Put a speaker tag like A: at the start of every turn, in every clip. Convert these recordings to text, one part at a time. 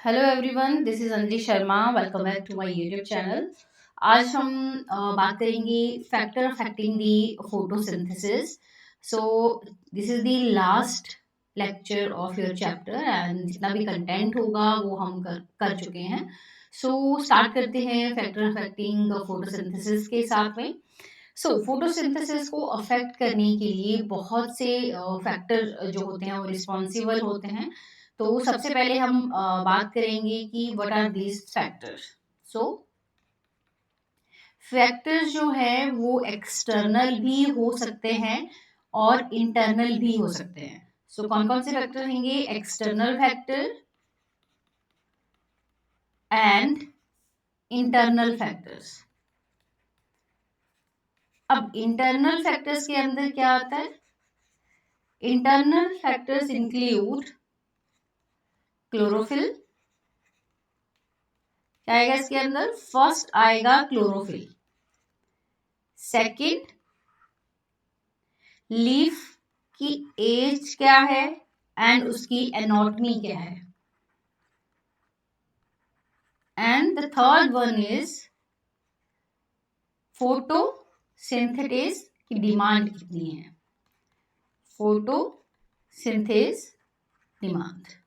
A: Hello everyone, this is Anjali Sharma. Welcome back to my YouTube channel. आज हम बात करेंगे factor affecting the photosynthesis. So this is the last lecture of your chapter and जितना भी content होगा वो हम कर चुके हैं। सो स्टार्ट करते हैं फैक्टर अफेक्टिंग फोटोसिंथेसिस के साथ में। फोटोसिंथेसिस को अफेक्ट करने के लिए बहुत से फैक्टर जो होते हैं वो रिस्पॉन्सिबल होते हैं। तो सबसे पहले हम बात करेंगे कि what are these factors. So factors जो है वो एक्सटर्नल भी हो सकते हैं और इंटरनल भी हो सकते हैं। कौन कौन से फैक्टर होंगे? External factor and internal factors. अब इंटरनल फैक्टर्स के अंदर क्या आता है? Internal factors include chlorophyll. क्या आएगा इसके अंदर? फर्स्ट आएगा क्लोरोफिल, सेकंड लीफ की एज क्या है एंड उसकी एनाटॉमी क्या है, and the third one is photosynthesis की डिमांड कितनी है। Photosynthesis demand.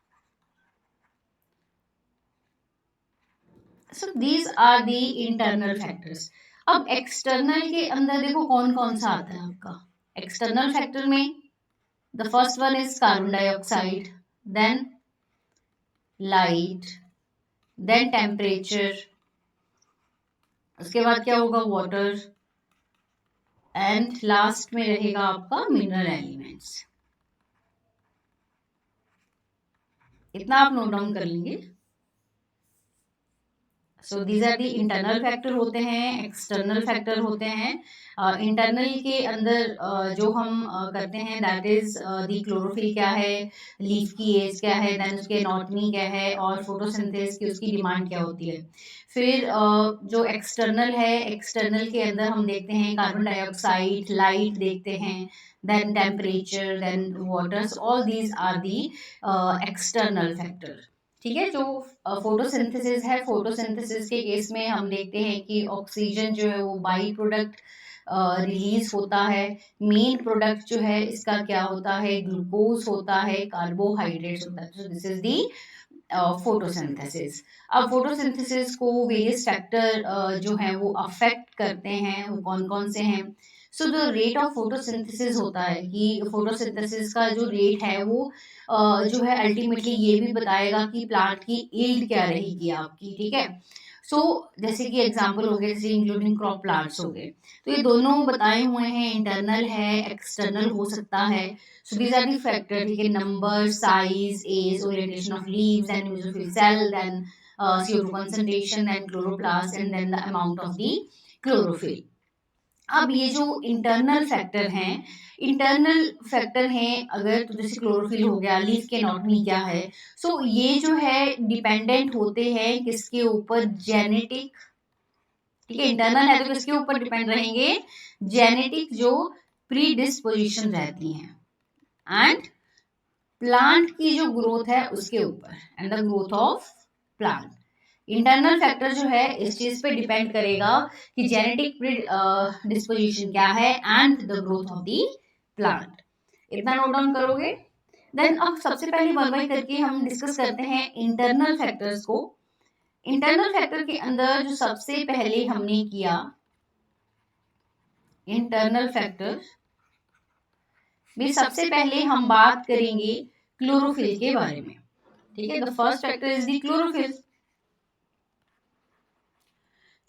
A: So these are the internal factors. अब एक्सटर्नल के अंदर देखो कौन कौन सा आता है आपका। एक्सटर्नल फैक्टर में the first one is carbon dioxide, then light, then temperature, उसके बाद क्या होगा? वाटर, एंड लास्ट में रहेगा आपका मिनरल एलिमेंट्स। इतना आप नोट डाउन कर लेंगे। So these are the internal factor होते हैं, एक्सटर्नल फैक्टर होते हैं। इंटरनल के अंदर जो हम करते हैं दैट इज दी क्लोरोफिल क्या है, लीफ की एज क्या है, देन उसके एनाटॉमी क्या है, और फोटोसिंथेसिस की उसकी डिमांड क्या होती है। फिर जो एक्सटर्नल है, एक्सटर्नल के अंदर हम देखते हैं कार्बन डाइऑक्साइड, लाइट देखते हैं, then temperature, then waters, all these are the external factor. ठीक है। जो फोटोसिंथेसिस है, फोटोसिंथेसिस के केस में हम देखते हैं कि ऑक्सीजन जो है वो बाई प्रोडक्ट रिलीज होता है। मेन प्रोडक्ट जो है इसका क्या होता है? ग्लूकोज होता है, कार्बोहाइड्रेट्स होता है। सो दिस इज दी फोटोसिंथेसिस। अब फोटोसिंथेसिस को वेरियस फैक्टर जो है वो अफेक्ट करते हैं। वो कौन कौन से हैं? So the rate of photosynthesis होता है कि फोटोसिंथेसिस का जो रेट है वो जो है अल्टीमेटली ये भी बताएगा कि प्लांट की यील्ड क्या रहेगी आपकी। ठीक है। सो जैसे कि एग्जांपल हो गए, जैसे इंक्लूडिंग क्रॉप प्लांट्स हो गए, तो ये दोनों बताए हुए हैं, इंटरनल है, एक्सटर्नल हो सकता है। So these are the factor. ठीक है। Number, size, age, orientation of leaves and neutrophil cell, then CO2 concentration, then chloroplast, and then the amount of the chlorophyll। अब ये जो इंटरनल फैक्टर हैं, इंटरनल फैक्टर हैं, अगर तो जैसे क्लोरोफिल हो गया, लीफ के एनाटॉमी क्या है, ये जो है डिपेंडेंट होते हैं किसके ऊपर? जेनेटिक। ठीक है। इंटरनल है तो किसके ऊपर डिपेंड रहेंगे? जेनेटिक जो प्रीडिस्पोजिशन रहती हैं एंड प्लांट की जो ग्रोथ है उसके ऊपर, and the growth of plant. Internal factor जो है इस चीज पे डिपेंड करेगा कि जेनेटिक डिस्पोजिशन क्या है and the growth of the plant. इतना नोट डाउन करोगे। देन अब सबसे पहले वन बाय करके हम डिस्कस करते हैं इंटरनल फैक्टर्स को। इंटरनल फैक्टर के अंदर जो सबसे पहले हमने किया इंटरनल फैक्टर में, सबसे पहले हम बात करेंगे क्लोरोफिल के बारे में। ठीक है। The first factor is the chlorophyll.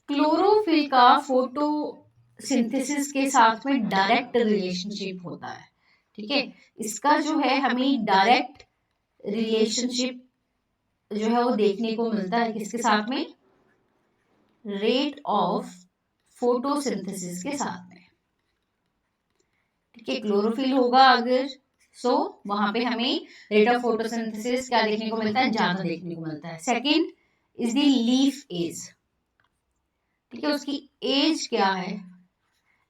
A: Chlorophyll का फोटोसिंथेसिस के साथ में डायरेक्ट रिलेशनशिप होता है। ठीक है। इसका जो है हमें डायरेक्ट रिलेशनशिप जो है वो देखने को मिलता है किसके साथ में? रेट ऑफ फोटोसिंथेसिस के साथ में। ठीक है। क्लोरोफिल होगा अगर, वहां पे हमें रेट ऑफ फोटोसिंथेसिस क्या देखने को मिलता है? ज्यादा देखने को मिलता है। Second is the leaf age. ठीक है। उसकी एज क्या है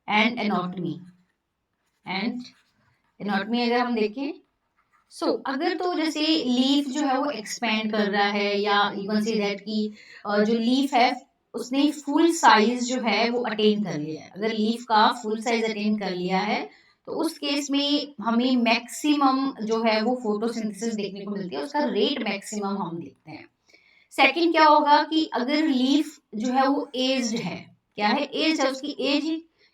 A: एंड एनाटॉमी। एंड एनाटॉमी अगर हम देखें अगर तो जैसे लीफ जो है वो एक्सपेंड कर रहा है, या इवन से दैट कि जो लीफ है उसने फुल साइज जो है वो अटेन कर लिया है। अगर लीफ का फुल साइज अटेन कर लिया है तो उस केस में हमें मैक्सिमम जो है वो फोटोसिंथेसिस देखने को मिलती है, उसका रेट मैक्सिमम हम देखते हैं। सेकंड क्या होगा कि अगर लीफ जो है वो एज्ड है, क्या है, एज है, उसकी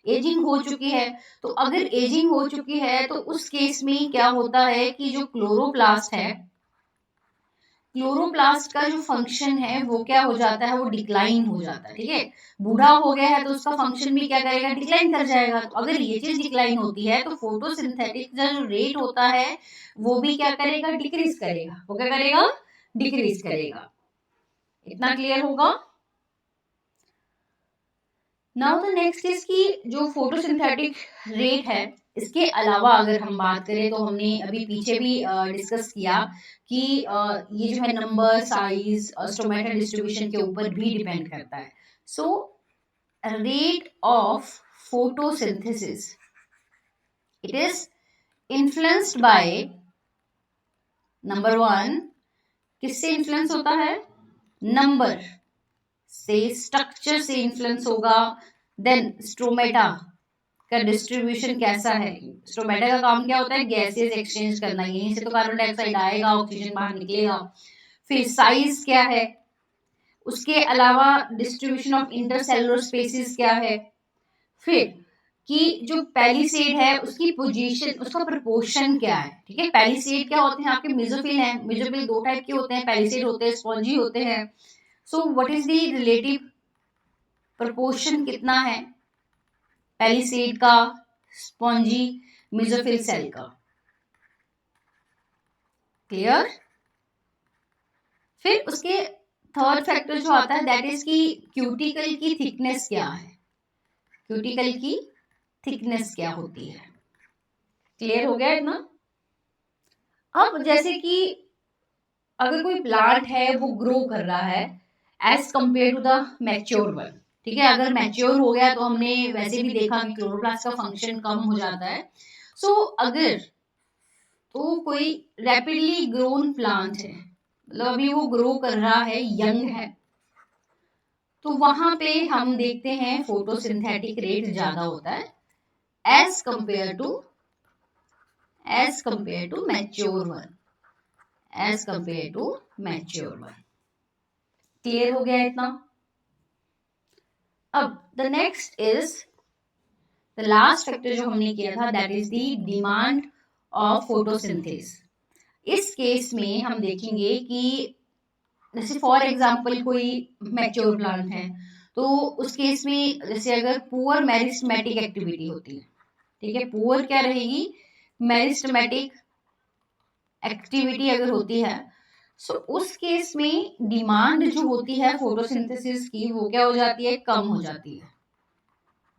A: एजिंग हो चुकी है। तो अगर एजिंग हो चुकी है तो उस केस में क्या होता है कि जो क्लोरोप्लास्ट है, क्लोरोप्लास्ट का जो फंक्शन है वो क्या हो जाता है, वो डिक्लाइन हो जाता है। ठीक है, बूढ़ा हो गया है तो उसका फंक्शन भी क्या करेगा, डिक्लाइन कर जाएगा। तो अगर ये चीज डिक्लाइन होती है तो फोटोसिंथेटिक जो रेट होता है वो भी क्या करेगा, डिक्रीज करेगा। वो क्या करेगा, डिक्रीज करेगा। इतना क्लियर होगा। नाउ द नेक्स्ट इज कि जो फोटोसिंथेटिक रेट है, इसके अलावा अगर हम बात करें तो हमने अभी पीछे भी डिस्कस किया कि ये जो है नंबर, साइज, स्टोमेटा डिस्ट्रीब्यूशन के ऊपर भी डिपेंड करता है। So rate of photosynthesis, it is influenced by, number one, किससे इन्फ्लुएंस होता है, नंबर से, स्ट्रक्चर से इन्फ्लुएंस होगा। देन स्ट्रोमेटा का डिस्ट्रीब्यूशन कैसा है। स्ट्रोमेटा का काम क्या होता है, गैसेस एक्सचेंज करना, यहीं से तो कार्बन डाइऑक्साइड आएगा, ऑक्सीजन बाहर निकलेगा। फिर साइज क्या है, उसके अलावा डिस्ट्रीब्यूशन ऑफ इंटरसेलुलर स्पेसिस क्या है, फिर कि जो पैलिसेड है उसकी पोजीशन, उसका प्रपोर्शन क्या है। ठीक है, पैलिसेड क्या होते हैं आपके, मेसोफिल हैं। मेसोफिल दो टाइप के होते हैं, पैलिसेड होते हैं, स्पॉन्जी होते हैं। So what is the relative proportion, कितना है पैलिसेड का, स्पॉन्जी, मेसोफिल सेल का। क्लियर। फिर उसके थर्ड फैक्टर जो आता है दैट इज की क्यूटिकल की थिकनेस क्या है, क्यूटिकल की थिकनेस क्या होती है। क्लियर हो गया इतना। अब जैसे कि अगर कोई प्लांट है वो ग्रो कर रहा है as compare to the mature one, ठीक है, अगर मैच्योर हो गया तो हमने वैसे भी देखा कि क्लोरोप्लास्ट का फंक्शन कम हो जाता है। अगर तो कोई रैपिडली ग्रोन प्लांट है, मतलब अभी वो ग्रो कर रहा है, यंग है, तो वहां पे हम देखते हैं फोटोसिंथेटिक रेट ज्यादा होता है as compare to, as compare to mature one, as compare to mature one. Clear हो गया इतना। अब the next is the last factor जो हमने किया था that is the demand of photosynthesis. इस केस में हम देखेंगे कि जैसे फॉर एग्जांपल कोई मैच्योर प्लांट है तो उस केस में जैसे अगर पुअर मेरिस्टेमेटिक एक्टिविटी होती है, ठीक है, पुअर क्या रहेगी, मेरिस्टेमेटिक एक्टिविटी अगर होती है, उस केस में डिमांड जो होती है फोटोसिंथेसिस की वो क्या हो जाती है, कम हो जाती है।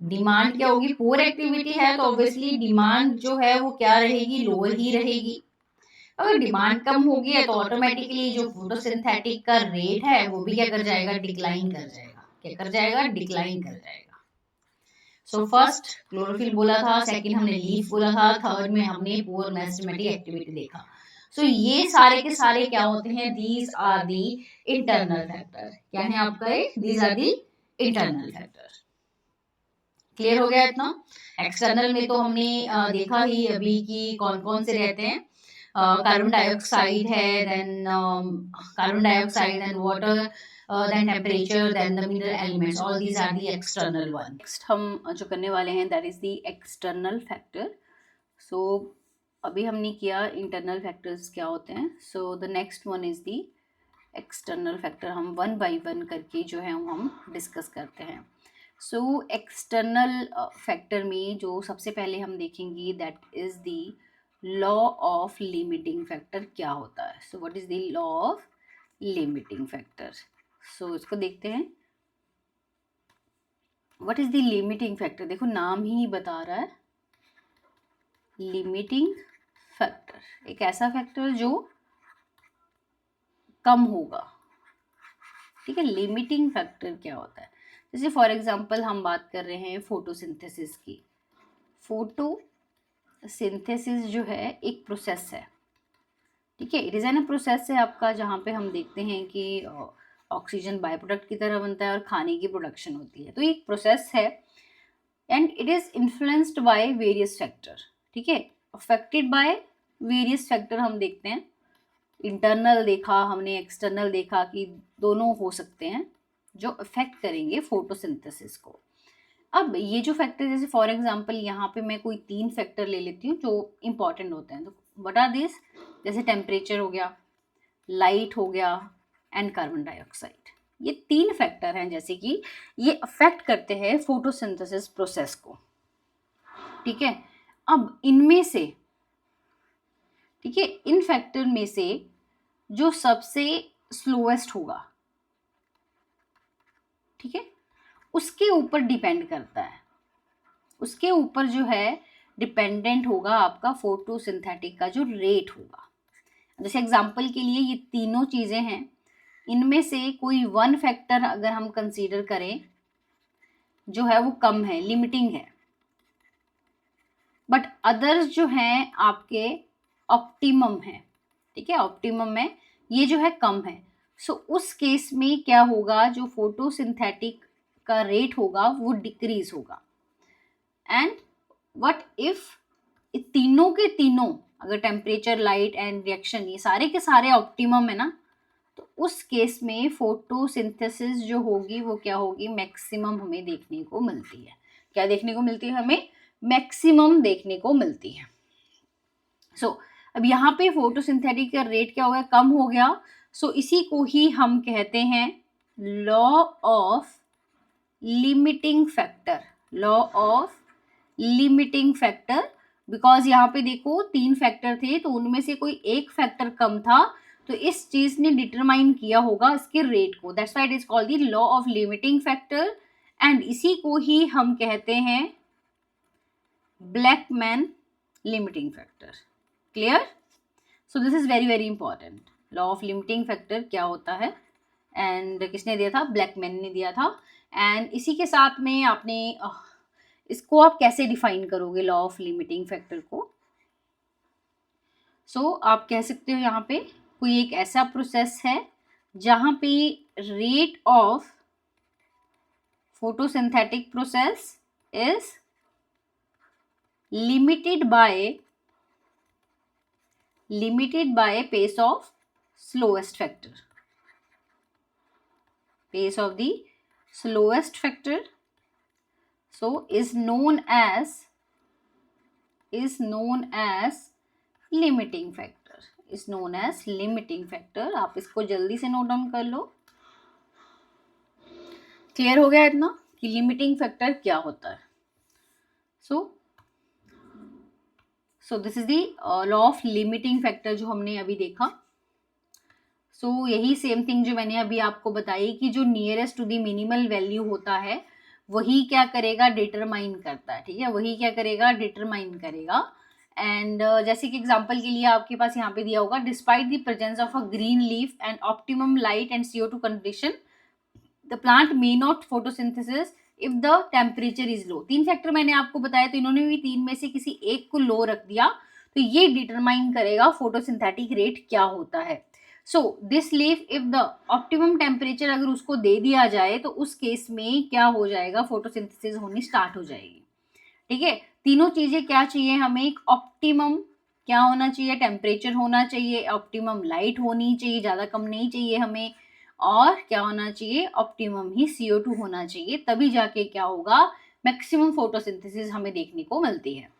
A: डिमांड क्या होगी, पुअर एक्टिविटी है तो ऑब्वियसली डिमांड जो है वो क्या रहेगी, लोअर ही रहेगी। अगर डिमांड कम होगी है तो ऑटोमेटिकली जो फोटोसिंथेटिक का रेट है वो भी क्या कर जाएगा, डिक्लाइन कर जाएगा। क्या कर जाएगा, डिक्लाइन कर जाएगा। फर्स्ट क्लोरोफिल बोला था, सेकंड हमने लीफ बोला था, थर्ड में हमने पुअर मेरिस्टेमेटिक एक्टिविटी देखा। ये सारे के सारे क्या होते हैं, these are the internal factor. क्या है आपका, these are the internal factor. Clear हो गया इतना। एक्सटर्नल में तो हमने देखा ही अभी कि कौन कौन से रहते हैं, कार्बन डाइऑक्साइड है, then carbon dioxide, then water, then temperature, then the mineral elements, all these are the external one. Next हम जो करने वाले हैं that is the external factor. So अभी हमने किया इंटरनल फैक्टर्स क्या होते हैं। So the next one is the external factor. हम वन बाय वन करके जो है हम डिस्कस करते हैं। एक्सटर्नल फैक्टर में जो सबसे पहले हम देखेंगे that is the law of limiting factor क्या होता है। What is the law of limiting factor. इसको देखते हैं। What is the limiting factor, देखो नाम ही बता रहा है, लिमिटिंग फैक्टर एक ऐसा फैक्टर जो कम होगा। ठीक है, लिमिटिंग फैक्टर क्या होता है, जैसे फॉर एग्जांपल हम बात कर रहे हैं फोटोसिंथेसिस की। फोटोसिंथेसिस जो है एक प्रोसेस है, ठीक है। इट इज़ एन प्रोसेस है आपका, जहाँ पे हम देखते हैं कि ऑक्सीजन बाय प्रोडक्ट की तरह बनता है और खाने की प्रोडक्शन होती है। तो एक प्रोसेस है and it is influenced by various factor. ठीक है, अफेक्टेड बाय वेरियस फैक्टर हम देखते हैं। इंटरनल देखा हमने, एक्सटर्नल देखा कि दोनों हो सकते हैं जो अफेक्ट करेंगे फोटोसिंथेसिस को। अब ये जो फैक्टर, जैसे फॉर एग्जांपल यहाँ पे मैं कोई 3 फैक्टर ले लेती हूँ जो इंपॉर्टेंट होते हैं। तो व्हाट आर दिस? जैसे टेम्परेचर हो गया, लाइट हो गया एंड कार्बन डाइऑक्साइड। ये 3 फैक्टर हैं जैसे कि ये अफेक्ट करते हैं फोटोसिंथेसिस प्रोसेस को। ठीक है, अब इनमें से, ठीक है, इन फैक्टर में से जो सबसे स्लोएस्ट होगा, ठीक है, उसके ऊपर डिपेंड करता है, उसके ऊपर जो है डिपेंडेंट होगा आपका फोटोसिंथेटिक का जो रेट होगा। जैसे एग्जांपल के लिए ये तीनों चीजें हैं, इनमें से कोई वन फैक्टर अगर हम कंसीडर करें जो है वो कम है, लिमिटिंग है, बट अदर्स जो हैं आपके ऑप्टिमम है। ठीक है, ऑप्टिमम में ये जो है कम है। सो उस केस में क्या होगा, जो फोटोसिंथेटिक का रेट होगा वो डिक्रीज होगा। एंड व्हाट इफ तीनों के तीनों, अगर टेम्परेचर, लाइट एंड रिएक्शन ये सारे के सारे ऑप्टिमम है ना, तो उस केस में फोटोसिंथेसिस जो होगी वो क्या होगी, मैक्सिमम हमें देखने को मिलती है। क्या देखने को मिलती है हमें? मैक्सिमम देखने को मिलती है। सो अब यहाँ पे फोटोसिंथेटिक का रेट क्या हो गया, कम हो गया। सो इसी को ही हम कहते हैं law of limiting factor, law of limiting factor. Because यहाँ पे देखो 3 फैक्टर थे तो उनमें से कोई एक फैक्टर कम था, तो इस चीज ने डिटरमाइन किया होगा इसके रेट को। That's why it is called the law of limiting factor and इसी को ही हम कहते हैं Blackman limiting factor. Clear? So this is very very important. Law of limiting factor क्या होता है एंड किसने दिया था? ब्लैकमैन ने दिया था। एंड इसी के साथ में आपने इसको आप कैसे डिफाइन करोगे लॉ ऑफ लिमिटिंग फैक्टर को? सो आप कह सकते हो यहाँ पे कोई एक ऐसा प्रोसेस है जहाँ पे rate of photosynthetic process is limited by pace of slowest factor, pace of the slowest factor, so is known as limiting factor, is known as limiting factor। आप इसको जल्दी से नोट डाउन कर लो। क्लियर हो गया इतना कि लिमिटिंग फैक्टर क्या होता है? सो this is the law of limiting factor जो हमने अभी देखा। सो यही सेम थिंग जो मैंने अभी आपको बताई कि जो nearest to the minimal value होता है वही क्या करेगा, डिटरमाइन करता है। ठीक है, वही क्या करेगा, डिटरमाइन करेगा। एंड जैसे कि एग्जांपल के लिए आपके पास यहाँ पे दिया होगा, despite the presence of a green leaf and optimum light and CO2 condition the plant may not photosynthesis if the temperature is low. 3 factor मैंने आपको बताया, तो इन्होंने भी 3 में से किसी एक को लो रख दिया, तो ये डिटरमाइन करेगा फोटोसिंथेटिक रेट क्या होता है। So this leaf if the optimum temperature अगर उसको दे दिया जाए तो उस केस में क्या हो जाएगा, फोटोसिंथेसिस होनी स्टार्ट हो जाएगी। ठीक है, तीनों चीजें क्या चाहिए हमें, एक ऑप्टिमम क्या होना चाहिए, टेम्परेचर होना चाहिए, ऑप्टिमम लाइट होनी चाहिए, ज्यादा कम नहीं चाहिए हमें, और क्या होना चाहिए, ऑप्टिमम ही CO2 होना चाहिए। तभी जाके क्या होगा, मैक्सिमम फोटोसिंथेसिस हमें देखने को मिलती है।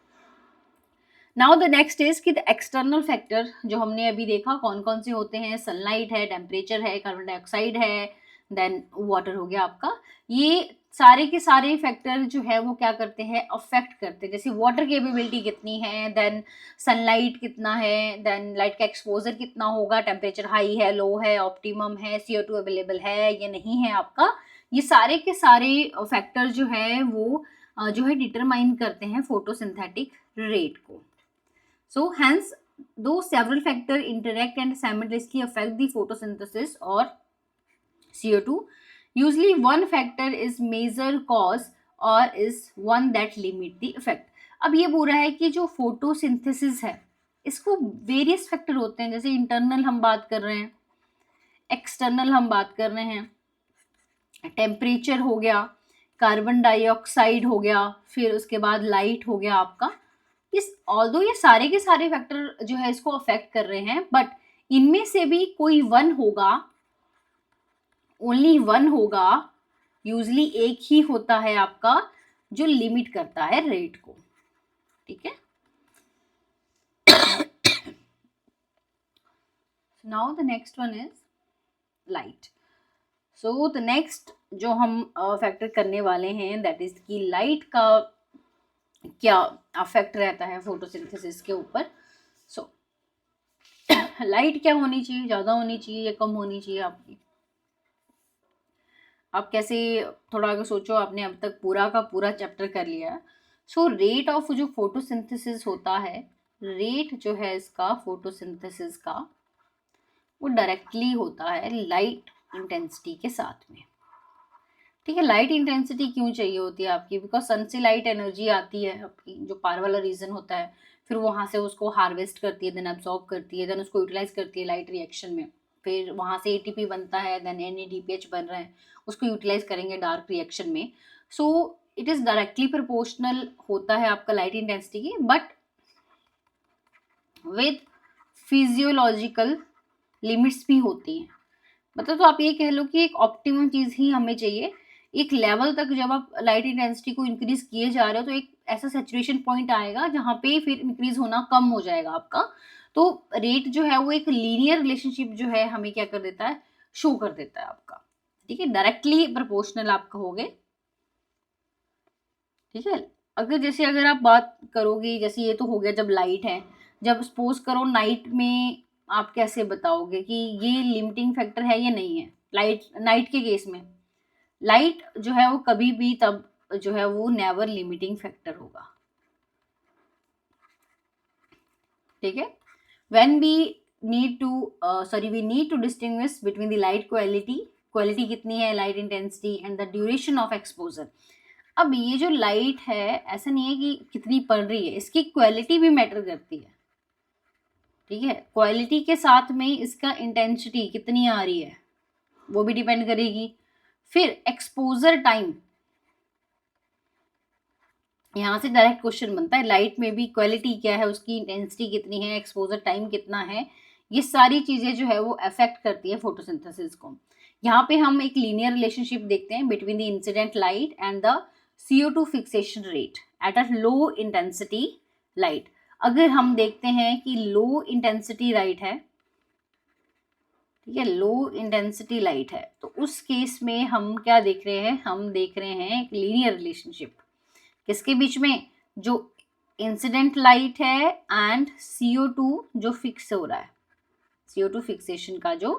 A: नाउ द नेक्स्ट इज कि द एक्सटर्नल फैक्टर जो हमने अभी देखा कौन कौन से होते हैं, सनलाइट है, टेम्परेचर है, कार्बन डाइऑक्साइड है, देन वाटर हो गया आपका। ये सारे के सारे फैक्टर जो है वो क्या करते हैं, अफेक्ट करते हैं। जैसे वाटर केपेबिलिटी कितनी है, देन सनलाइट कितना है, देन लाइट का एक्सपोजर कितना होगा, टेम्परेचर हाई है, लो है, ऑप्टिमम है, CO2 अवेलेबल है या नहीं है आपका। ये सारे के सारे फैक्टर जो है वो जो है डिटरमाइन करते हैं फोटोसिंथेटिक रेट को। So hence, though several factors interact and simultaneously affect the photosynthesis or CO2, usually one factor is major cause or is one that limit the effect। अब ये बोल रहा है कि जो फोटोसिंथेसिस है इसको वेरियस फैक्टर होते हैं, जैसे इंटरनल हम बात कर रहे हैं, एक्सटर्नल हम बात कर रहे हैं, टेम्परेचर हो गया, कार्बन डाइऑक्साइड हो गया, फिर उसके बाद लाइट हो गया आपका। इस ऑल्दो ये सारे के सारे फैक्टर जो है इसको अफेक्ट कर रहे हैं, बट इनमें से भी कोई वन होगा, ओनली वन होगा, यूजली एक ही होता है आपका, जो लिमिट करता है रेट को। ठीक है, now the next one is light. So the next जो हम फैक्टर करने वाले हैं दैट इज कि लाइट का क्या अफेक्ट रहता है फोटोसिंथेसिस के ऊपर। सो लाइट क्या होनी चाहिए, ज़्यादा होनी चाहिए या कम होनी चाहिए आपकी? आप कैसे, थोड़ा अगर सोचो, आपने अब तक पूरा का पूरा चैप्टर कर लिया। सो रेट ऑफ जो फोटोसिंथेसिस होता है, रेट जो है इसका फोटोसिंथेसिस का, वो डायरेक्टली होता है लाइट इंटेंसिटी के साथ में। ठीक है, लाइट इंटेंसिटी क्यों चाहिए होती है आपकी? बिकॉज सन से लाइट एनर्जी आती है आपकी, जो पार वाला रीजन होता है, फिर वहाँ से उसको हार्वेस्ट करती है, देन अब्सॉर्ब करती है, देन उसको यूटिलाइज करती है लाइट रिएक्शन में, फिर वहाँ से एटीपी बनता है, देन NADPH बन रहा है, उसको यूटिलाइज करेंगे डार्क रिएक्शन में। So it is directly proportional होता है आपका लाइट इंटेंसिटी की, बट विद फिजियोलॉजिकल लिमिट्स भी होती हैं। मतलब तो आप ये कह लो कि एक ऑप्टिमम चीज़ ही हमें चाहिए। एक लेवल तक जब आप लाइट इंटेंसिटी को इंक्रीज किए जा रहे हो, तो एक ऐसा सैचुरेशन पॉइंट आएगा जहाँ पे फिर इंक्रीज होना कम हो जाएगा आपका। तो रेट जो है वो एक लीनियर रिलेशनशिप जो है हमें क्या कर देता है, शो कर देता है आपका। ठीक है, डायरेक्टली प्रोपोर्शनल आप कहोगे। ठीक है, अगर आप बात करोगे, जैसे ये तो हो गया जब लाइट है, जब सपोज करो नाइट में, आप कैसे बताओगे कि ये लिमिटिंग फैक्टर है या नहीं है? लाइट, नाइट के केस में लाइट जो है वो कभी भी तब जो है वो नेवर लिमिटिंग फैक्टर होगा। ठीक है, when we need to we need to distinguish between the light quality, quality कितनी है, light intensity and the duration of exposure. अब ये जो लाइट है, ऐसा नहीं है कि कितनी पड़ रही है, इसकी क्वालिटी भी मैटर करती है। ठीक है, क्वालिटी के साथ में इसका इंटेंसिटी कितनी आ रही है वो भी डिपेंड करेगी। फिर एक्सपोजर टाइम, यहाँ से डायरेक्ट क्वेश्चन बनता है, लाइट में भी क्वालिटी क्या है, उसकी इंटेंसिटी कितनी है, एक्सपोजर टाइम कितना है, ये सारी चीज़ें जो है वो अफेक्ट करती है फोटोसिंथेसिस को। यहाँ पे हम एक लीनियर रिलेशनशिप देखते हैं between the incident light and the CO2 fixation rate at a low intensity light. अगर हम देखते हैं कि लो इंटेंसिटी लाइट है, ठीक है, लो इंटेंसिटी लाइट है, तो उस केस में हम क्या देख रहे हैं, हम देख रहे हैं एक लीनियर रिलेशनशिप किसके बीच में, जो इंसिडेंट लाइट है एंड CO2 जो फिक्स हो रहा है, CO2 फिक्सेशन का जो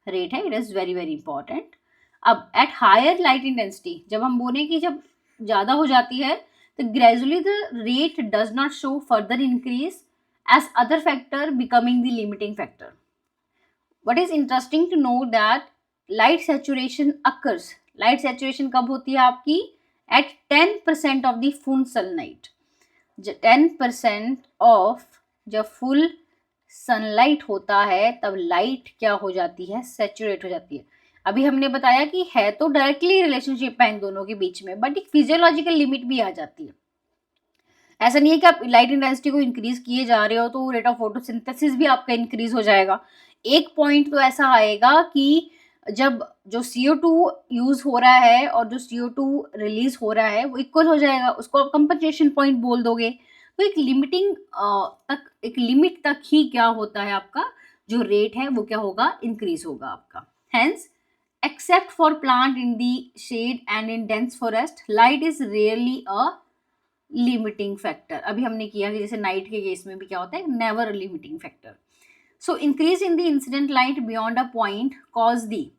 A: रेट है, it is very very important. अब एट हायर लाइट इंटेंसिटी, जब हम बोले कि जब ज़्यादा हो जाती है, तो gradually the rate does not show further increase as other factor becoming the limiting factor. What is interesting to know that light saturation occurs. Light saturation कब होती है आपकी? At 10% of the full sunlight. 10% of जब full sunlight होता है तब light क्या हो जाती है, सेचुरेट हो जाती है। अभी हमने बताया कि है तो डायरेक्टली रिलेशनशिप है इन दोनों के बीच में, बट एक फिजियोलॉजिकल लिमिट भी आ जाती है। ऐसा नहीं है कि आप लाइट इंटेंसिटी को इंक्रीज किए जा रहे हो तो रेट ऑफ फोटोसिंथेसिस भी आपका इंक्रीज हो जाएगा। एक पॉइंट तो ऐसा आएगा कि जब जो CO2 यूज हो रहा है और जो CO2 रिलीज हो रहा है वो इक्वल हो जाएगा, उसको आप कंपनसेशन पॉइंट बोल दोगे। तो एक लिमिटिंग तक, एक लिमिट तक ही क्या होता है, आपका जो रेट है वो क्या होगा, इंक्रीज होगा आपका। Hence except for plant in the shade and in dense forest, light is rarely a limiting factor. अभी हमने किया कि जैसे नाइट के केस में भी क्या होता है, never limiting factor. So increase in the incident light beyond a point cause the.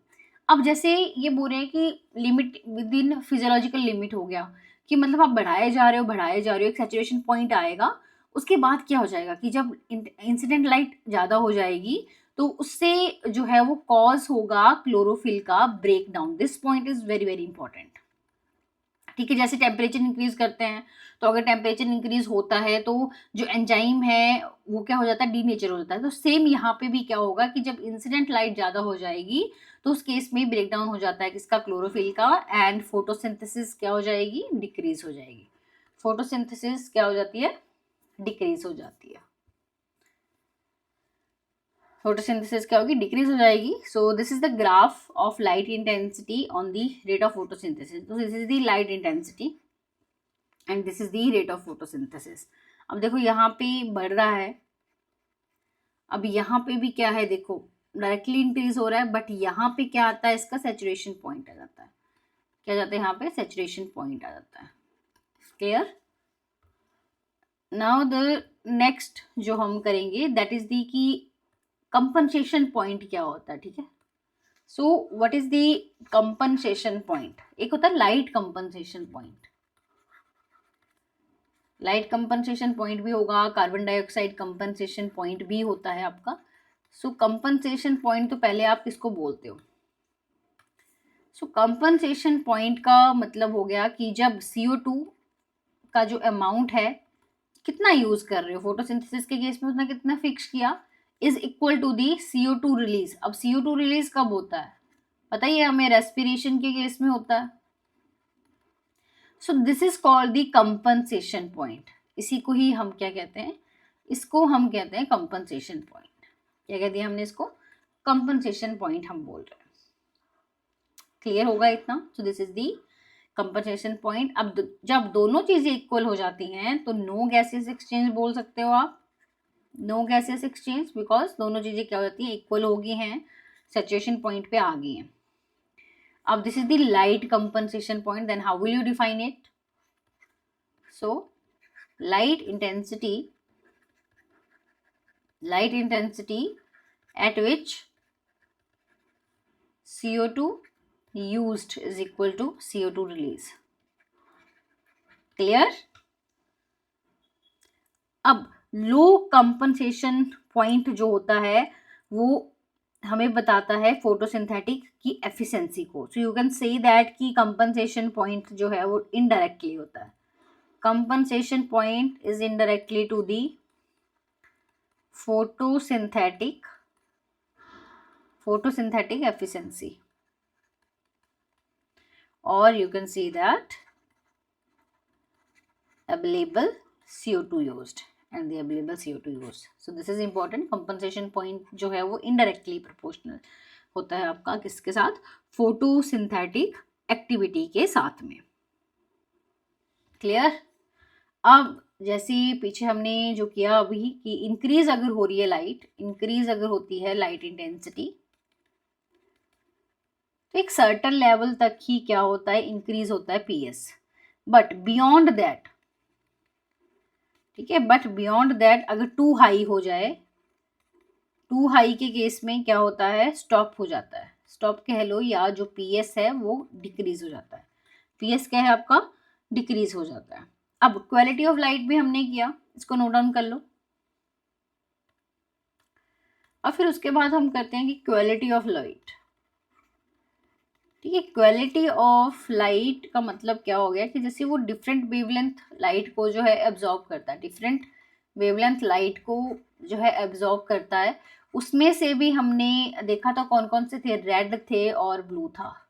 A: अब जैसे ये बोल रहे हैं कि limit within physiological limit हो गया, कि मतलब आप बढ़ाए जा रहे हो, एक सैचुरेशन पॉइंट आएगा, उसके बाद क्या हो जाएगा कि जब इंसिडेंट लाइट ज़्यादा हो जाएगी तो उससे जो है वो कॉज होगा क्लोरोफिल का break down. This point is very very important. ठीक है, जैसे टेम्परेचर इंक्रीज करते हैं, तो अगर टेम्परेचर इंक्रीज होता है तो जो एंजाइम है वो क्या हो जाता है, डीनेचर हो जाता है। तो सेम यहाँ पे भी क्या होगा कि जब इंसिडेंट लाइट ज़्यादा हो जाएगी तो उस केस में ब्रेक डाउन हो जाता है किसका, क्लोरोफिल का, एंड फोटोसिंथेसिस क्या हो जाएगी, डिक्रीज हो जाएगी। फोटोसिंथेसिस क्या हो जाती है, डिक्रीज हो जाती है। फोटोसिंथेसिस क्या होगी, डिक्रीज हो जाएगी। So this is the graph of light intensity on the rate of photosynthesis. तो this is the light intensity and this is the rate of photosynthesis. अब देखो यहाँ पे बढ़ रहा है, अब यहाँ पे भी क्या है, देखो डायरेक्टली इंक्रीज हो रहा है, बट यहाँ पे क्या आता है, इसका सैचुरेशन पॉइंट आ जाता है। क्या जाता है यहाँ पे, सैचुरेशन पॉइंट आ जाता है। क्लियर। नाउ द नेक्स्ट जो हम करेंगे दैट इज दी की कंपनसेशन पॉइंट क्या होता है। ठीक है, so what is the compensation point. एक होता है light compensation point, light compensation point भी होगा, कार्बन डाइऑक्साइड कंपनसेशन पॉइंट भी होता है आपका। सो कंपनसेशन पॉइंट तो पहले आप किसको बोलते हो, सो कंपनसेशन पॉइंट का मतलब हो गया कि जब CO2 का जो अमाउंट है कितना यूज कर रहे हो, फोटोसिंथेसिस के केस में उसने कितना फिक्स किया, is equal to the CO2 release. अब CO2 रिलीज कब होता है पता ही है हमें, रेस्पिरेशन के केस में होता है। सो this is called the compensation point. इसी को ही हम क्या कहते हैं, इसको हम कहते हैं कंपनसेशन पॉइंट। क्या कह दिया हमने इसको, कंपनसेशन पॉइंट हम बोल रहे हैं। क्लियर होगा इतना। सो this is the compensation point. अब जब दोनों चीजें इक्वल हो जाती हैं तो नो गैसेस एक्सचेंज बोल सकते हो आप, नो गैसेस एक्सचेंज, बिकॉज दोनों चीजें क्या हो जाती हैं, इक्वल हो गई हैं, सैचुरेशन पॉइंट पे आ गई हैं। अब this is the light compensation point, then how will you define it. So light intensity at which CO2 used is equal to CO2 release. Clear? अब लो कंपनसेशन पॉइंट जो होता है वो हमें बताता है फोटोसिंथेटिक की एफिशिएंसी को। So you can say that कि कंपनसेशन पॉइंट जो है वो इनडायरेक्टली होता है। Compensation point is indirectly to the photosynthetic efficiency, or you can see that available CO2 used and the available CO2 used. So this is important. compensation point जो है वो indirectly proportional होता है आपका किसके साथ, photosynthetic activity के साथ में। क्लियर। अब जैसे पीछे हमने जो किया अभी कि इंक्रीज अगर हो रही है लाइट, इंक्रीज अगर होती है लाइट इंटेंसिटी, तो एक सर्टेन लेवल तक ही क्या होता है, इंक्रीज होता है PS, बट बियॉन्ड दैट, ठीक है, बट बियॉन्ड दैट अगर टू हाई हो जाए, टू हाई के केस में क्या होता है, स्टॉप हो जाता है, स्टॉप कह लो, या जो PS है वो डिक्रीज हो जाता है। PS क्या है आपका, डिक्रीज हो जाता है। अब क्वालिटी ऑफ लाइट भी हमने किया, इसको नोट डाउन कर लो। और फिर उसके बाद हम करते हैं कि क्वालिटी ऑफ लाइट। ठीक है, क्वालिटी ऑफ लाइट का मतलब क्या हो गया कि जैसे वो डिफरेंट वेवलेंथ लाइट को जो है एब्जॉर्ब करता है, डिफरेंट वेवलेंथ लाइट को जो है एब्जॉर्ब करता है। उसमें से भी हमने देखा था कौन कौन से थे, रेड थे और ब्लू था।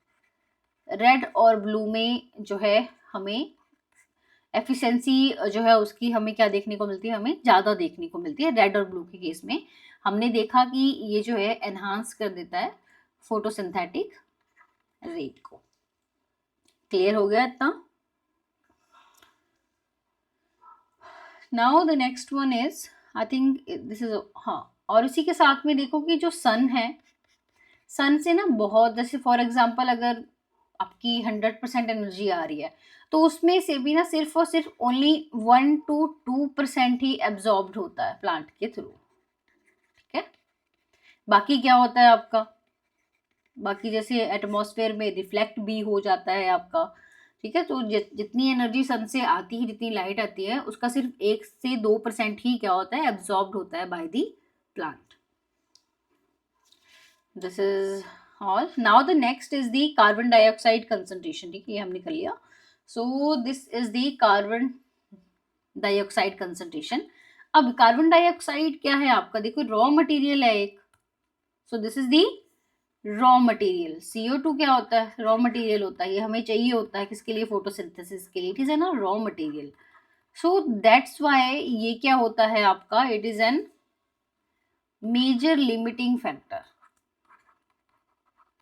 A: रेड और ब्लू में जो है हमें एफिशिएंसी जो है उसकी हमें क्या देखने को मिलती है, हमें ज़्यादा देखने को मिलती है। रेड और ब्लू के केस में हमने देखा कि ये जो है एनहांस कर देता है फोटोसिंथेटिक रेट को। क्लियर हो गया इतना। Now the next one is, I think this is, हाँ, और इसी के साथ में देखो कि जो सन है, सन से ना बहुत, जैसे फॉर एग्जांपल अगर आपकी 100% एनर्जी आ रही है तो उसमें से भी ना सिर्फ और सिर्फ ओनली 1 to 2% ही एब्जॉर्ब्ड होता है प्लांट के थ्रू। ठीक है, बाकी क्या होता है आपका, बाकी जैसे एटमॉस्फेयर में रिफ्लेक्ट भी हो जाता है आपका। ठीक है, तो जितनी एनर्जी सन से आती है, जितनी लाइट आती है, उसका सिर्फ 1 से 2% ही क्या होता है, एब्जॉर्ब्ड होता है by the plant. This is all. Now the next is the carbon dioxide concentration. ठीक है, ये हमने कर लिया। सो this is the carbon dioxide concentration. अब कार्बन डाइऑक्साइड क्या है आपका, देखो रॉ मटेरियल है एक, सो this is the raw material. CO2 क्या होता है, रॉ मटेरियल होता है, ये हमें चाहिए होता है किसके लिए, फोटोसिंथेसिस के लिए, it is an raw material. So that's why ये क्या होता है आपका, it is an major limiting factor.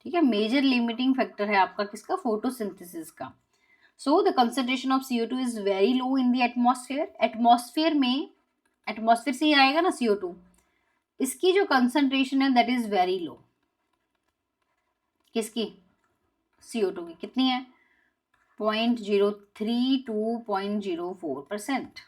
A: ठीक है, मेजर लिमिटिंग फैक्टर है आपका किसका, फोटोसिंथेसिस का। So the concentration of CO2 is very low in the atmosphere. Atmosphere में, एटमॉस्फेयर से ही आएगा ना CO2, इसकी जो कंसंट्रेशन है दैट इज वेरी लो। किसकी, CO2 की कितनी है, 0.03 to 0.04%.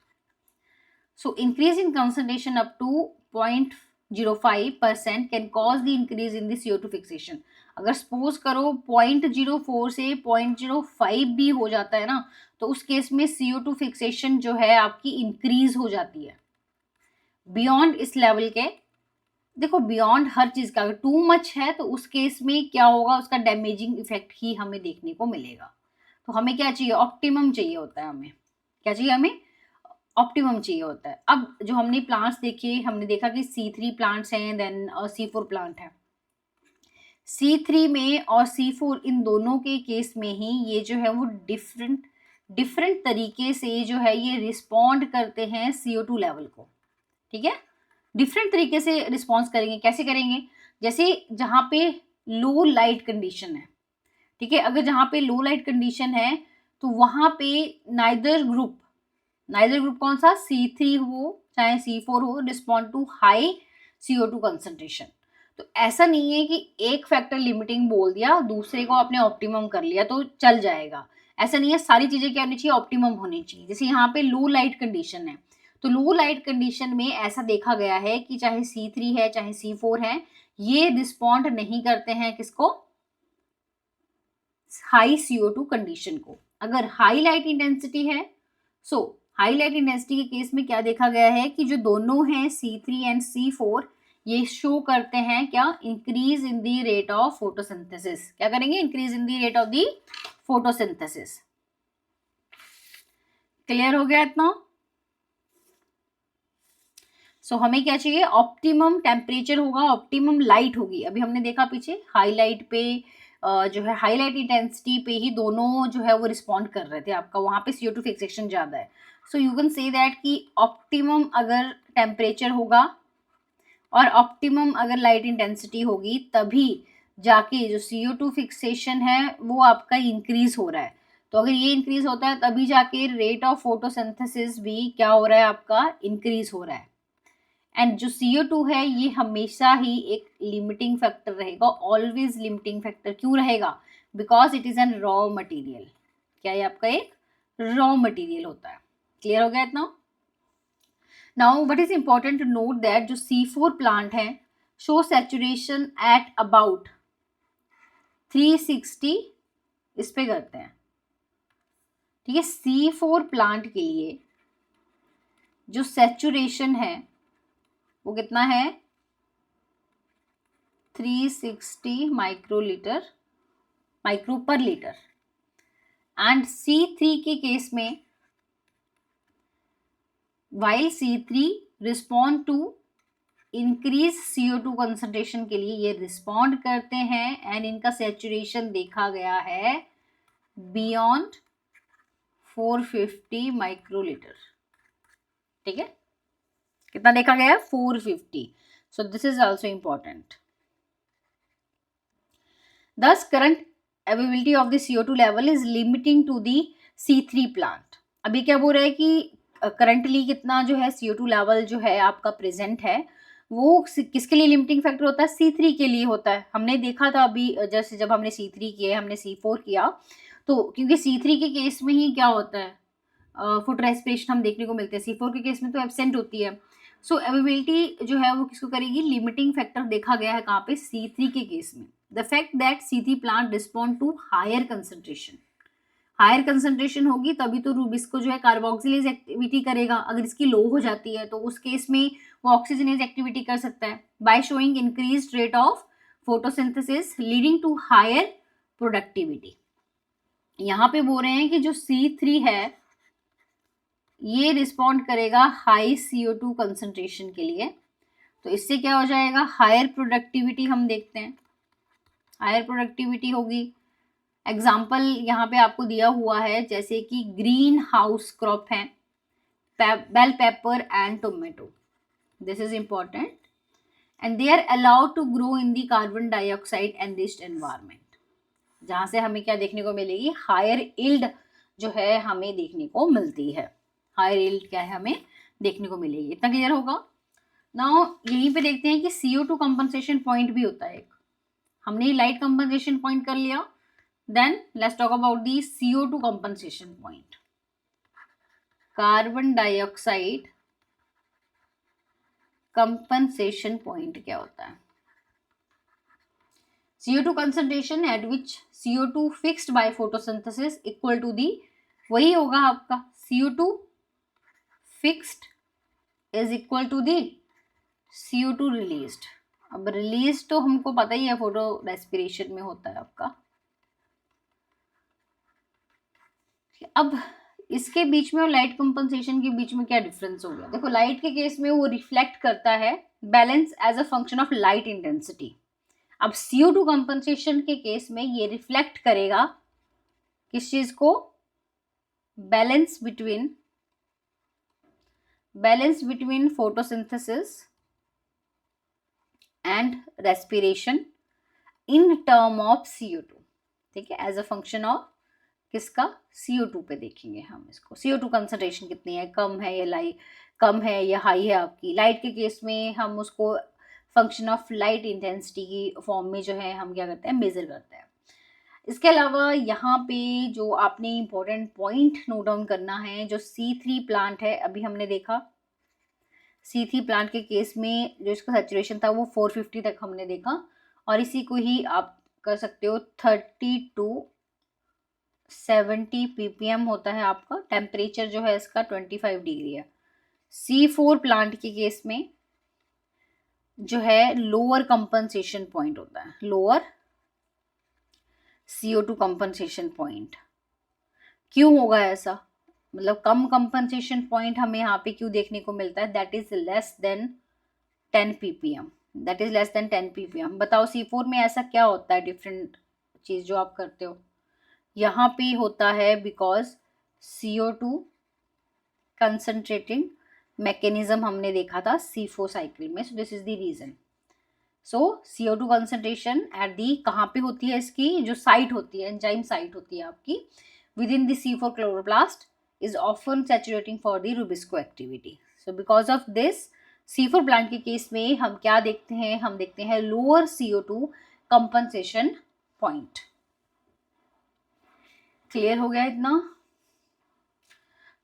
A: So increase in concentration up to 0.05% can cause the increase in the CO2 fixation. अगर सपोज करो 0.04 से 0.05 भी हो जाता है ना, तो उस केस में CO2 फिक्सेशन जो है आपकी इंक्रीज हो जाती है। बियॉन्ड इस लेवल के, देखो बियॉन्ड हर चीज का, अगर टू मच है तो उस केस में क्या होगा, उसका डैमेजिंग इफेक्ट ही हमें देखने को मिलेगा। तो हमें क्या चाहिए, ऑप्टिमम चाहिए होता है, हमें क्या चाहिए, हमें ऑप्टिमम चाहिए होता है। अब जो हमने प्लांट्स देखे, हमने देखा कि C3 प्लांट्स हैं, देन C4 प्लांट है। C3 में और C4 इन दोनों के केस में ही ये जो है वो डिफरेंट तरीके से जो है ये रिस्पॉन्ड करते हैं CO2 लेवल को। ठीक है, डिफरेंट तरीके से रिस्पॉन्स करेंगे, कैसे करेंगे, जैसे जहाँ पे लो लाइट कंडीशन है, ठीक है, अगर जहाँ पे लो लाइट कंडीशन है तो वहां पे नाइदर ग्रुप कौन सा, C3 हो चाहे C4 हो, respond to high CO2 concentration. तो ऐसा नहीं है कि एक फैक्टर लिमिटिंग बोल दिया, दूसरे को आपने ऑप्टिमम कर लिया तो चल जाएगा, ऐसा नहीं है। सारी चीजें क्या होनी चाहिए, ऑप्टिमम होनी चाहिए। जैसे यहाँ पे लो लाइट कंडीशन है, तो लो लाइट कंडीशन में ऐसा देखा गया है कि चाहे C3 है चाहे C4 है, ये रिस्पॉन्ड नहीं करते हैं किसको, हाई CO2 कंडीशन को। अगर हाई लाइट इंटेंसिटी है, सो हाई लाइट इंटेंसिटी के केस में क्या देखा गया है कि जो दोनों हैं C3 एंड C4, ये शो करते हैं क्या, increase in the rate of photosynthesis. क्या करेंगे, increase in the rate of the photosynthesis. Clear हो गया इतना। सो हमें क्या चाहिए, ऑप्टिमम टेम्परेचर होगा, ऑप्टिमम लाइट होगी। अभी हमने देखा पीछे हाईलाइट पे जो है हाईलाइट इंटेंसिटी पे ही दोनों जो है वो रिस्पॉन्ड कर रहे थे आपका, वहां पे CO2 फिक्सेशन ज्यादा है। सो यू कैन से दैट कि ऑप्टिमम अगर टेम्परेचर होगा और ऑप्टिमम अगर लाइट इंटेंसिटी होगी, तभी जाके जो CO2 फिक्सेशन है वो आपका इंक्रीज हो रहा है। तो अगर ये इंक्रीज होता है तभी जाके रेट ऑफ फोटोसिंथेसिस भी क्या हो रहा है आपका, इंक्रीज हो रहा है। एंड जो CO2 है ये हमेशा ही एक लिमिटिंग फैक्टर रहेगा, ऑलवेज लिमिटिंग फैक्टर। क्यों रहेगा, because it is an raw material. क्या ये आपका एक रॉ मटेरियल होता है। क्लियर हो गया इतना। Now what is important to note that जो C4 प्लांट है शो सैचुरेशन एट अबाउट 360, इस पे करते हैं। ठीक है, C4 प्लांट के लिए जो सैचुरेशन है वो कितना है, 360 माइक्रो पर लीटर। एंड C3 के केस में while C3 respond to increase CO2 concentration के लिए ये रिस्पॉन्ड करते हैं, एंड इनका सैचुरेशन देखा गया है बियॉन्ड 450 माइक्रोलीटर। ठीक है, कितना देखा गया है, 450। सो this is also important. Thus, current availability of the CO2 level is limiting to the C3 plant. अभी क्या बोल रहा है कि करंटली कितना जो है CO2 लेवल जो है आपका प्रेजेंट है, वो किसके लिए लिमिटिंग फैक्टर होता है, C3 के लिए होता है। हमने देखा था अभी, जैसे जब हमने C3 किया, हमने C4 किया, तो क्योंकि C3 के केस में ही क्या होता है, फुट रेस्पिरेशन हम देखने को मिलते हैं, C4 के केस में तो एब्सेंट होती है। सो अवेबिलिटी जो है वो किसको करेगी, लिमिटिंग फैक्टर देखा गया है कहाँ पे, C3 के केस में। The fact that C3 plant respond to higher concentration, higher concentration होगी तभी तो इसको जो है कार्बोक्सिलेज एक्टिविटी करेगा। अगर इसकी लो हो जाती है तो उस केस में वो ऑक्सीजनेज एक्टिविटी कर सकता है, by showing increase rate of photosynthesis leading to higher productivity. यहाँ पे बोल रहे हैं कि जो C3 है ये रिस्पॉन्ड करेगा हाई CO2 कंसंट्रेशन के लिए, तो इससे क्या हो जाएगा, हायर प्रोडक्टिविटी हम देखते हैं, हायर प्रोडक्टिविटी होगी। एग्जाम्पल यहाँ पे आपको दिया हुआ है जैसे कि ग्रीन हाउस क्रॉप है, bell pepper and tomato, this is important, and they are allowed to grow in the carbon dioxide enriched environment, जहाँ से हमें क्या देखने को मिलेगी, हायर इल्ड जो है हमें देखने को मिलती है, हायर इल्ड क्या है हमें देखने को मिलेगी। इतना क्लियर होगा। नाउ यहीं पे देखते हैं कि CO2 कंपनसेशन पॉइंट भी होता है एक, हमने लाइट कंपनसेशन पॉइंट कर लिया, then let's talk about the CO2 compensation point. Carbon dioxide compensation point क्या होता है, CO2 concentration at which CO2 fixed by photosynthesis equal to the, वही होगा आपका CO2 fixed is equal to the CO2 released। अब release तो हमको पता ही है फोटो रेस्पिरेशन में होता है आपका। अब इसके बीच में और लाइट कंपनसेशन के बीच में क्या डिफरेंस हो गया, देखो लाइट के केस में वो रिफ्लेक्ट करता है balance as a function of light intensity. अब CO2 कंपनसेशन के केस में ये रिफ्लेक्ट करेगा किस चीज को, balance between photosynthesis and respiration in term of CO2, ठीक है, एज अ फंक्शन ऑफ किसका, CO2 पे देखेंगे हम इसको, CO2 कंसंट्रेशन कितनी है, कम है या कम है या हाई है आपकी। लाइट के केस में हम उसको फंक्शन ऑफ लाइट इंटेंसिटी की फॉर्म में जो है हम क्या करते हैं, मेजर करते हैं। इसके अलावा यहाँ पे जो आपने इंपॉर्टेंट पॉइंट नोट डाउन करना है, जो C3 प्लांट है, अभी हमने देखा C3 प्लांट के केस में जो इसका सैचुरेशन था वो 450 तक हमने देखा, और इसी को ही आप कर सकते हो 30 to 70 ppm होता है आपका, टेम्परेचर जो है इसका 25 डिग्री है। C4 प्लांट के केस में जो है लोअर कंपनसेशन पॉइंट होता है, लोअर CO2 कंपनसेशन पॉइंट। क्यों होगा ऐसा, मतलब कम कंपनसेशन पॉइंट हमें यहाँ पे क्यों देखने को मिलता है, that is less than 10 ppm, that is less than 10 ppm। बताओ C4 में ऐसा क्या होता है डिफरेंट चीज जो आप करते हो, यहाँ पे होता है बिकॉज CO2 कंसंट्रेटिंग मैकेनिज्म हमने देखा था C4 साइकिल में, so this is the reason. So CO2 concentration at the कहाँ पे होती है, इसकी जो साइट होती है, एंजाइम साइट होती है आपकी within the C4 chloroplast is often saturating for the rubisco activity. So because of this C4 plant के केस में हम क्या देखते हैं, हम देखते हैं lower CO2 compensation point. Clear हो गया इतना।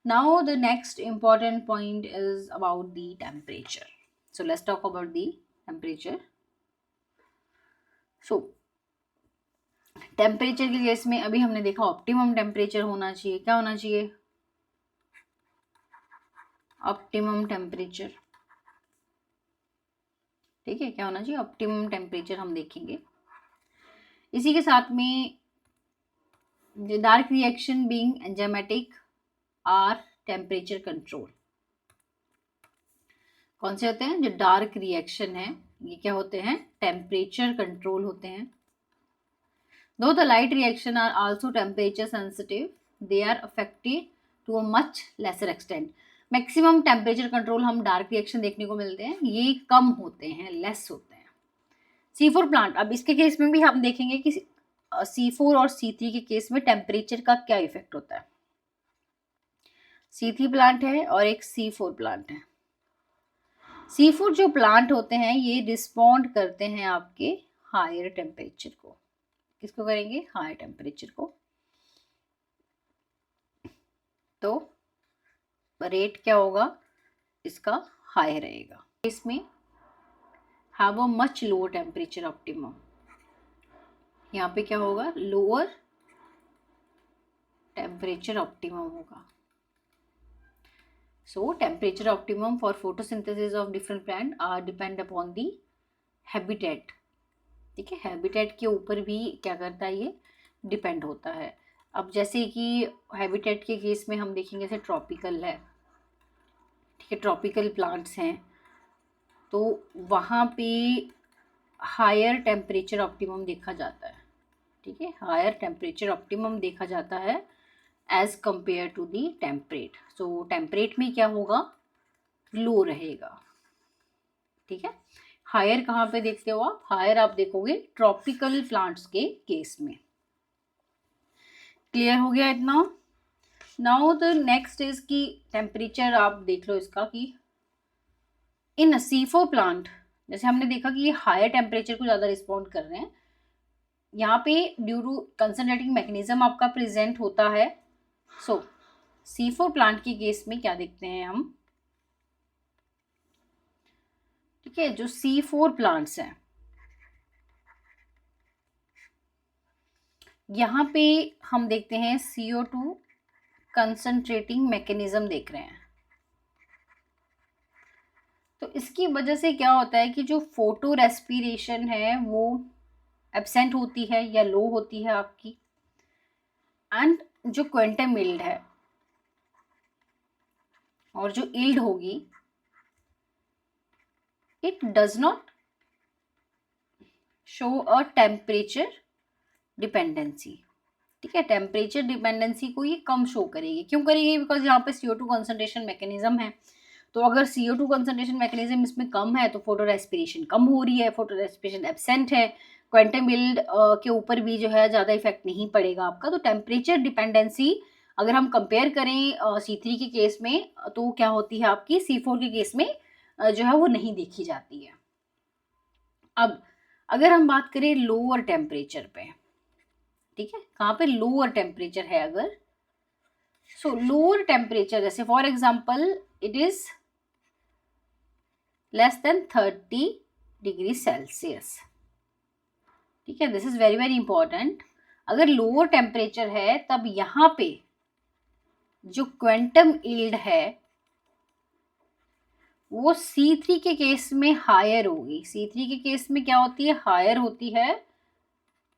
A: Now the next important point is about the temperature. So let's talk about the temperature. So temperature के केस में अभी हमने देखा ऑप्टिमम टेम्परेचर होना चाहिए, क्या होना चाहिए, ऑप्टिमम टेम्परेचर, ठीक है, क्या होना चाहिए, ऑप्टिमम टेम्परेचर हम देखेंगे। इसी के साथ में dark reaction being enzymatic are temperature control, कौन से होते हैं, जो डार्क रिएक्शन है ये क्या होते हैं, टेम्परेचर कंट्रोल होते हैं। Though the light reaction are also temperature sensitive, they are affected to a much lesser extent. Maximum temperature control हम डार्क रिएक्शन देखने को मिलते हैं, ये कम होते हैं, लेस होते हैं। C4 प्लांट, अब इसके केस में भी हम देखेंगे कि C4 और C3 के केस में टेम्परेचर का क्या इफेक्ट होता है। C3 प्लांट है और एक C4 प्लांट है। C4 जो प्लांट होते हैं ये रिस्पॉन्ड करते हैं आपके हायर टेम्परेचर को, किसको करेंगे, हाई टेम्परेचर को, तो रेट क्या होगा इसका, हाई रहेगा। इसमें have a much lower temperature optimum, यहाँ पे क्या होगा, लोअर टेम्परेचर ऑप्टिमम होगा। So temperature optimum for photosynthesis of different plant are depend upon the habitat, ठीक है, हैबिटेट के ऊपर भी क्या करता है ये डिपेंड होता है।
B: अब जैसे कि हैबिटेट के केस में हम देखेंगे, जैसे ट्रॉपिकल है, ठीक है, ट्रॉपिकल प्लांट्स हैं, तो वहाँ पे हायर टेम्परेचर ऑप्टिमम देखा जाता है, ठीक है, हायर टेम्परेचर ऑप्टिमम देखा जाता है as compare to the temperate. सो टेम्परेट में क्या होगा, लो रहेगा, ठीक है। हायर कहाँ पे देखते हो आप, हायर आप देखोगे ट्रॉपिकल प्लांट्स के केस में। क्लियर हो गया इतना। नाउ द नेक्स्ट इज की टेम्परेचर आप देख लो इसका कि इन C4 प्लांट, जैसे हमने देखा कि ये हायर टेम्परेचर को ज़्यादा रिस्पॉन्ड कर रहे हैं, यहाँ पे ड्यू टू कंसनट्रेटिंग मैकेनिज्म आपका प्रेजेंट होता है। सो C4 प्लांट के केस में क्या देखते हैं हम, ठीक है, जो C4 प्लांट्स हैं, यहाँ पे हम देखते हैं CO2 कंसंट्रेटिंग मैकेनिज्म देख रहे हैं। तो इसकी वजह से क्या होता है कि जो फोटो रेस्पिरेशन है वो एब्सेंट होती है या लो होती है आपकी, एंड जो क्वांटम यील्ड है और जो यील्ड होगी, it does not show a temperature dependency, ठीक है, टेम्परेचर डिपेंडेंसी को ये कम शो करेगी। क्यों करेगी, बिकॉज यहाँ पे CO2 कंसंट्रेशन मैकेनिज्म है, तो अगर CO2 कंसंट्रेशन मैकेनिज्म इसमें कम है तो फोटो रेस्पिरेशन कम हो रही है, फोटो रेस्पिरेशन एब्सेंट है, क्वांटम यील्ड के ऊपर भी जो है ज़्यादा इफेक्ट नहीं पड़ेगा आपका। तो टेम्परेचर डिपेंडेंसी अगर हम कंपेयर करें C3 के केस में, तो क्या होती है आपकी C4 के केस में जो है वो नहीं देखी जाती है। अब अगर हम बात करें लोअर टेम्परेचर पे, ठीक है, कहाँ पे लोअर टेम्परेचर है अगर, सो लोअर टेम्परेचर जैसे for example it is less than 30 degree Celsius, ठीक है, this is very very important. अगर लोअर टेम्परेचर है तब यहाँ पे जो क्वांटम यील्ड है वो C3 के केस में हायर होगी। C3 के केस में क्या होती है, हायर होती है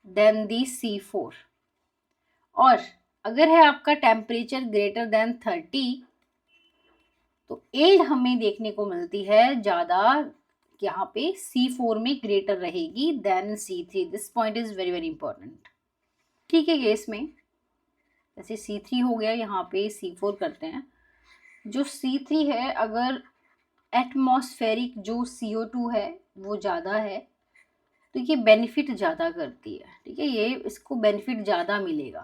B: देन दी C4। और अगर है आपका टेम्परेचर ग्रेटर देन 30, तो यील्ड हमें देखने को मिलती है ज़्यादा, यहाँ पे C4 में ग्रेटर रहेगी than C3। This point is very very important. ठीक है, केस में जैसे C3 हो गया, यहाँ पे C4 करते हैं। जो C3 है, अगर एटमॉस्फेरिक जो CO2 है वो ज़्यादा है तो ये बेनिफिट ज़्यादा करती है, ठीक है, ये इसको बेनिफिट ज़्यादा मिलेगा।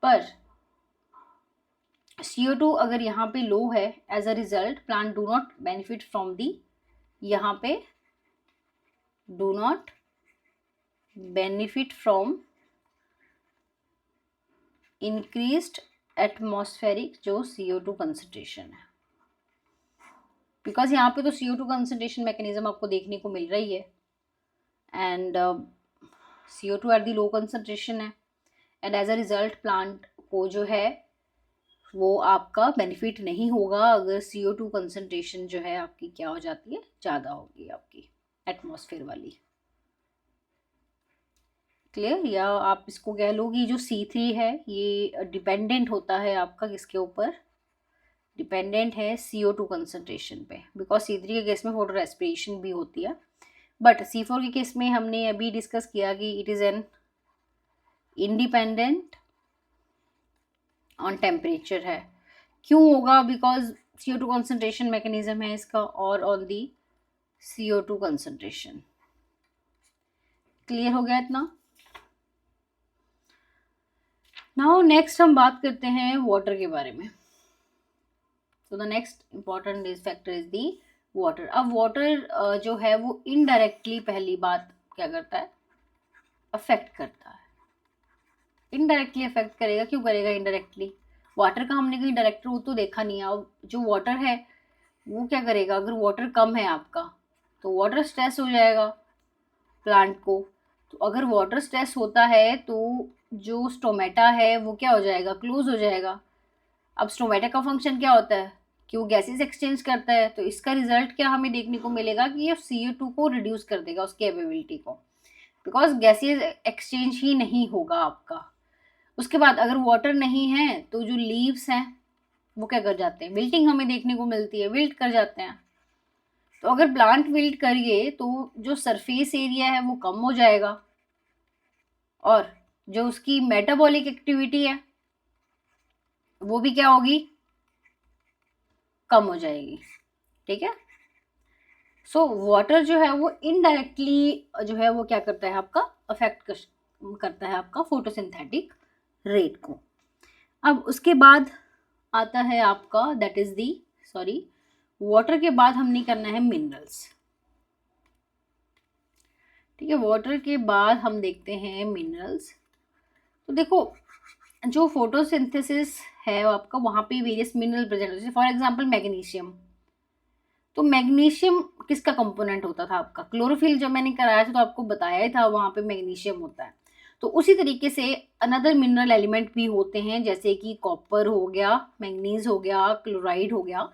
B: पर CO2 अगर यहाँ पे लो है, as a result plant do not benefit from the, यहाँ पे do not benefit from increased atmospheric जो CO2 कंसंट्रेशन है, बिकॉज यहाँ पे तो CO2 कंसंट्रेशन मैकेनिज्म आपको देखने को मिल रही है, and CO2 at the low concentration है, and as a result plant को जो है वो आपका बेनिफिट नहीं होगा अगर CO2 कंसंट्रेशन जो है आपकी क्या हो जाती है, ज़्यादा होगी आपकी एटमॉस्फेयर वाली। क्लियर, या आप इसको कह लो कि जो C3 है ये डिपेंडेंट होता है आपका किसके ऊपर, डिपेंडेंट है CO2 कंसंट्रेशन पे, बिकॉज C3 के केस में फोटो रेस्पिरेशन भी होती है, बट C4 के केस में हमने अभी डिस्कस किया कि it is an independent on temperature है। क्यों होगा, बिकॉज CO2 कंसंट्रेशन मैकेनिज्म है इसका, और on the CO2 concentration. Clear हो गया इतना। नाउ नेक्स्ट हम बात करते हैं वाटर के बारे में। तो the next important factor is the water. अब वाटर जो है वो इनडायरेक्टली, पहली बात क्या करता है, अफेक्ट करता है। इनडायरेक्टली अफेक्ट करेगा, क्यों करेगा इनडायरेक्टली, वाटर का हमने कहीं डायरेक्ट रूट तो देखा नहीं है। अब जो वाटर है वो क्या करेगा, अगर वाटर कम है आपका तो वाटर स्ट्रेस हो जाएगा प्लांट को। तो अगर वाटर स्ट्रेस होता है तो जो स्टोमेटा है वो क्या हो जाएगा, क्लोज हो जाएगा। अब स्टोमेटा का फंक्शन क्या होता है कि वो गैसेस एक्सचेंज करता है, तो इसका रिजल्ट क्या हमें देखने को मिलेगा कि ये CO2 को रिड्यूस कर देगा, उसकी एबिलिटी को, बिकॉज गैसेस एक्सचेंज ही नहीं होगा आपका। उसके बाद अगर वाटर नहीं है तो जो लीव्स हैं वो क्या कर जाते हैं, विल्टिंग हमें देखने को मिलती है, विल्ट कर जाते हैं। तो अगर प्लांट विल्ट करिए तो जो सरफेस एरिया है वो कम हो जाएगा, और जो उसकी मेटाबॉलिक एक्टिविटी है वो भी क्या होगी, कम हो जाएगी। ठीक है, सो वाटर जो है वो इनडायरेक्टली जो है वो क्या करता है, आपका अफेक्ट करता है आपका फोटोसिंथेटिक रेट को। अब उसके बाद आता है आपका, that is the, sorry, water के बाद हमने करना है मिनरल्स। ठीक है, वाटर के बाद हम देखते हैं मिनरल्स। तो देखो, जो फोटोसिंथेसिस है वो आपका, वहाँ पे वेरियस मिनरल प्रेजेंट होते हैं। फॉर एग्जांपल मैग्नीशियम, तो मैग्नीशियम किसका कंपोनेंट होता था आपका, क्लोरोफिल जब मैंने कराया था तो आपको बताया ही था वहाँ पे मैग्नीशियम होता है। तो उसी तरीके से अनदर मिनरल एलिमेंट भी होते हैं, जैसे कि कॉपर हो गया, मैंगनीज हो गया, क्लोराइड हो गया।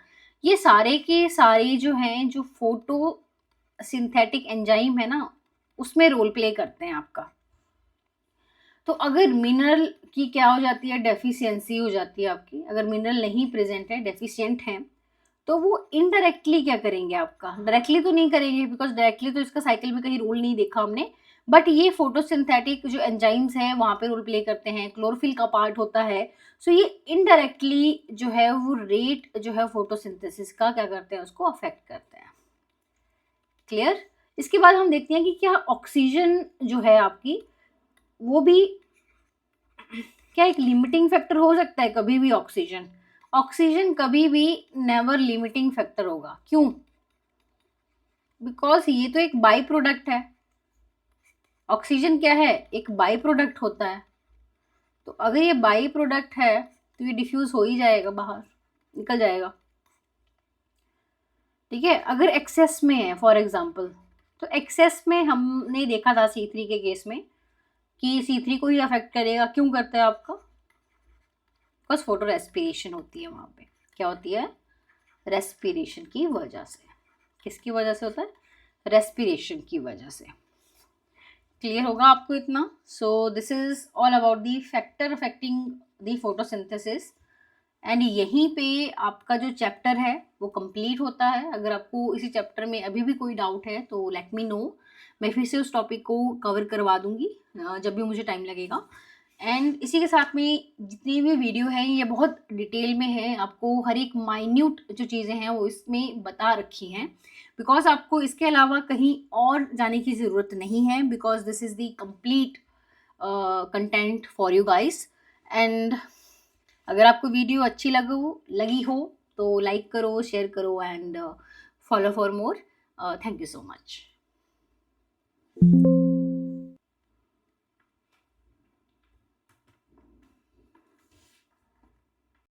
B: ये सारे के सारे जो हैं, जो फोटो सिंथेटिक एंजाइम है ना, उसमें रोल प्ले करते हैं आपका। तो अगर मिनरल की क्या हो जाती है, डेफिशिएंसी हो जाती है आपकी, अगर मिनरल नहीं प्रेजेंट है, डेफिशिएंट है, तो वो इनडायरेक्टली क्या करेंगे आपका, डायरेक्टली तो नहीं करेंगे बिकॉज डायरेक्टली तो इसका साइकिल में कहीं रोल नहीं देखा हमने, बट ये फोटोसिंथेटिक जो एंजाइम्स हैं वहाँ पे रोल प्ले करते हैं, क्लोरोफिल का पार्ट होता है। सो ये इनडायरेक्टली जो है वो रेट जो है फोटोसिंथेसिस का क्या करते हैं, उसको अफेक्ट करते हैं। क्लियर। इसके बाद हम देखते हैं कि क्या ऑक्सीजन जो है आपकी, वो भी क्या एक लिमिटिंग फैक्टर हो सकता है कभी भी। ऑक्सीजन, ऑक्सीजन कभी भी नेवर लिमिटिंग फैक्टर होगा। क्यों? बिकॉज ये तो एक बाई प्रोडक्ट है। ऑक्सीजन क्या है, एक बाई प्रोडक्ट होता है। तो अगर ये बाई प्रोडक्ट है तो ये डिफ्यूज हो ही जाएगा, बाहर निकल जाएगा। ठीक है, अगर एक्सेस में है फॉर एग्जांपल, तो एक्सेस में हमने देखा था C3 के केस में कि C3 को ही अफेक्ट करेगा। क्यों करता है आपका, बिकॉज फोटो रेस्पिरेशन होती है वहाँ पे। क्या होती है, रेस्पिरेशन की वजह से। किसकी वजह से होता है, रेस्पिरेशन की वजह से। क्लियर होगा आपको इतना। सो this is all about the factor affecting the photosynthesis, and यहीं पे आपका जो चैप्टर है वो कंप्लीट होता है। अगर आपको इसी चैप्टर में अभी भी कोई डाउट है तो लेट मी नो, मैं फिर से उस टॉपिक को कवर करवा दूंगी जब भी मुझे टाइम लगेगा। एंड इसी के साथ में जितनी भी वीडियो है ये बहुत डिटेल में है, आपको हर एक माइन्यूट जो चीज़ें हैं वो इसमें बता रखी हैं, बिकॉज आपको इसके अलावा कहीं और जाने की ज़रूरत नहीं है, because this is the complete content for you guys. And अगर आपको वीडियो अच्छी लगी हो तो लाइक करो, शेयर करो, and follow for more. Thank you so much.